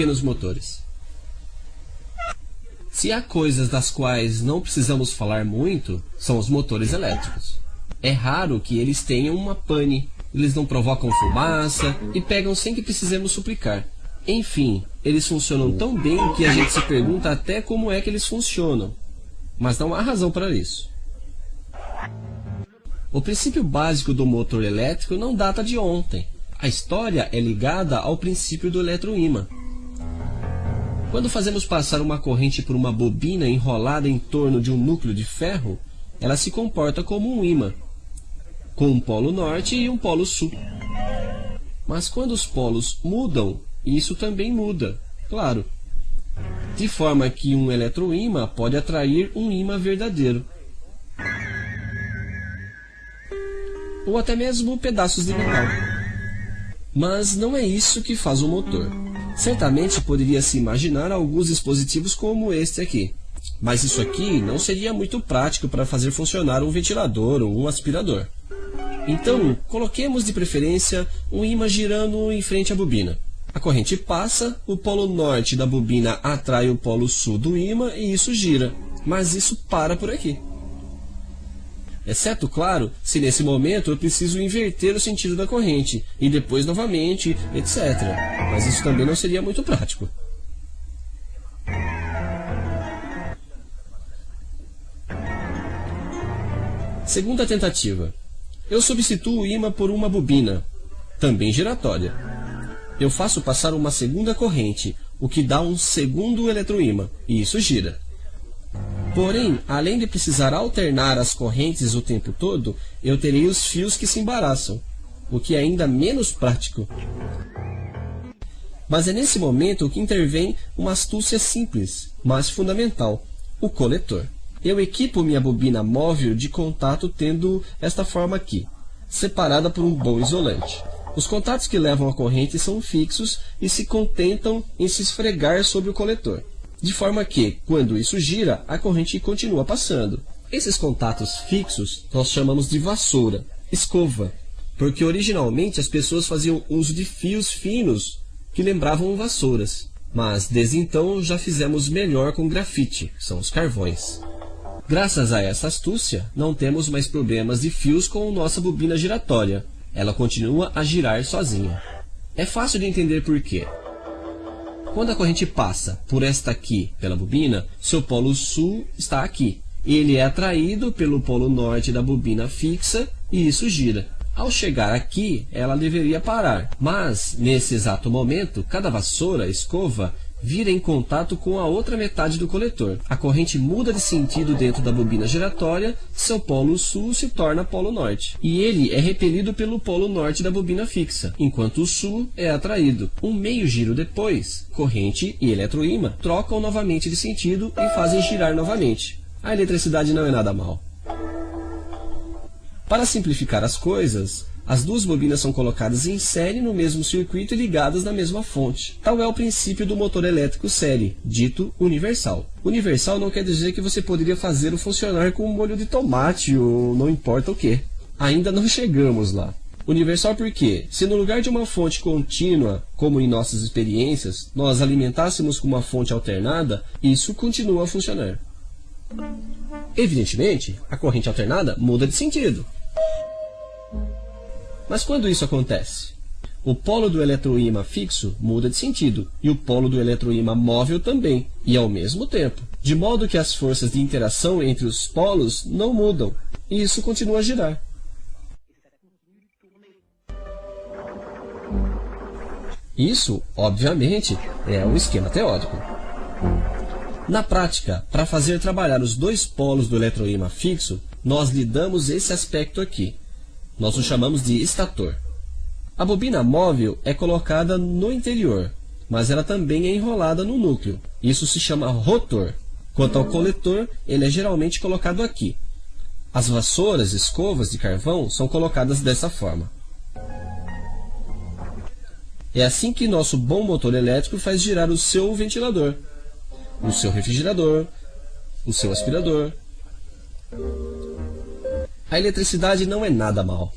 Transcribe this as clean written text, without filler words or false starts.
pequenos motores. Se há coisas das quais não precisamos falar muito, são os motores elétricos. É raro que eles tenham uma pane, eles não provocam fumaça e pegam sem que precisemos suplicar. Enfim, eles funcionam tão bem que a gente se pergunta até como é que eles funcionam. Mas não há razão para isso. O princípio básico do motor elétrico não data de ontem. A história é ligada ao princípio do eletroímã. Quando fazemos passar uma corrente por uma bobina enrolada em torno de um núcleo de ferro, ela se comporta como um ímã, com um polo norte e um polo sul. Mas quando os polos mudam, isso também muda, claro. De forma que um eletroímã pode atrair um ímã verdadeiro. Ou até mesmo pedaços de metal. Mas não é isso que faz o motor. Certamente poderia-se imaginar alguns dispositivos como este aqui. Mas isso aqui não seria muito prático para fazer funcionar um ventilador ou um aspirador. Então, coloquemos de preferência um ímã girando em frente à bobina. A corrente passa, o polo norte da bobina atrai o polo sul do ímã e isso gira. Mas isso para por aqui. Exceto, claro, se nesse momento eu preciso inverter o sentido da corrente, e depois novamente, etc. Mas isso também não seria muito prático. Segunda tentativa. Eu substituo o ímã por uma bobina, também giratória. Eu faço passar uma segunda corrente, o que dá um segundo eletroímã, e isso gira. Porém, além de precisar alternar as correntes o tempo todo, eu terei os fios que se embaraçam, o que é ainda menos prático. Mas é nesse momento que intervém uma astúcia simples, mas fundamental, o coletor. Eu equipo minha bobina móvel de contato tendo esta forma aqui, separada por um bom isolante. Os contatos que levam a corrente são fixos e se contentam em se esfregar sobre o coletor. De forma que, quando isso gira, a corrente continua passando. Esses contatos fixos nós chamamos de vassoura, escova, porque originalmente as pessoas faziam uso de fios finos que lembravam vassouras. Mas desde então já fizemos melhor com grafite, são os carvões. Graças a essa astúcia, não temos mais problemas de fios com nossa bobina giratória. Ela continua a girar sozinha. É fácil de entender por quê. Quando a corrente passa por esta aqui, pela bobina, seu polo sul está aqui. Ele é atraído pelo polo norte da bobina fixa e isso gira. Ao chegar aqui, ela deveria parar. Mas, nesse exato momento, cada vassoura, escova, vira em contato com a outra metade do coletor. A corrente muda de sentido dentro da bobina giratória, seu polo sul se torna polo norte. E ele é repelido pelo polo norte da bobina fixa, enquanto o sul é atraído. Um meio giro depois, corrente e eletroímã trocam novamente de sentido e fazem girar novamente. A eletricidade não é nada mal. Para simplificar as coisas, as duas bobinas são colocadas em série no mesmo circuito e ligadas na mesma fonte. Tal é o princípio do motor elétrico série, dito universal. Universal não quer dizer que você poderia fazê-lo funcionar com molho de tomate ou não importa o que. Ainda não chegamos lá. Universal porque, se no lugar de uma fonte contínua, como em nossas experiências, nós alimentássemos com uma fonte alternada, isso continua a funcionar. Evidentemente, a corrente alternada muda de sentido. Mas quando isso acontece? O polo do eletroímã fixo muda de sentido, e o polo do eletroímã móvel também, e ao mesmo tempo, de modo que as forças de interação entre os polos não mudam, e isso continua a girar. Isso, obviamente, é um esquema teórico. Na prática, para fazer trabalhar os dois polos do eletroímã fixo, nós lhe damos esse aspecto aqui. Nós o chamamos de estator. A bobina móvel é colocada no interior, mas ela também é enrolada no núcleo. Isso se chama rotor. Quanto ao coletor, ele é geralmente colocado aqui. As vassouras, escovas de carvão são colocadas dessa forma. É assim que nosso bom motor elétrico faz girar o seu ventilador, o seu refrigerador, o seu aspirador. A eletricidade não é nada mal.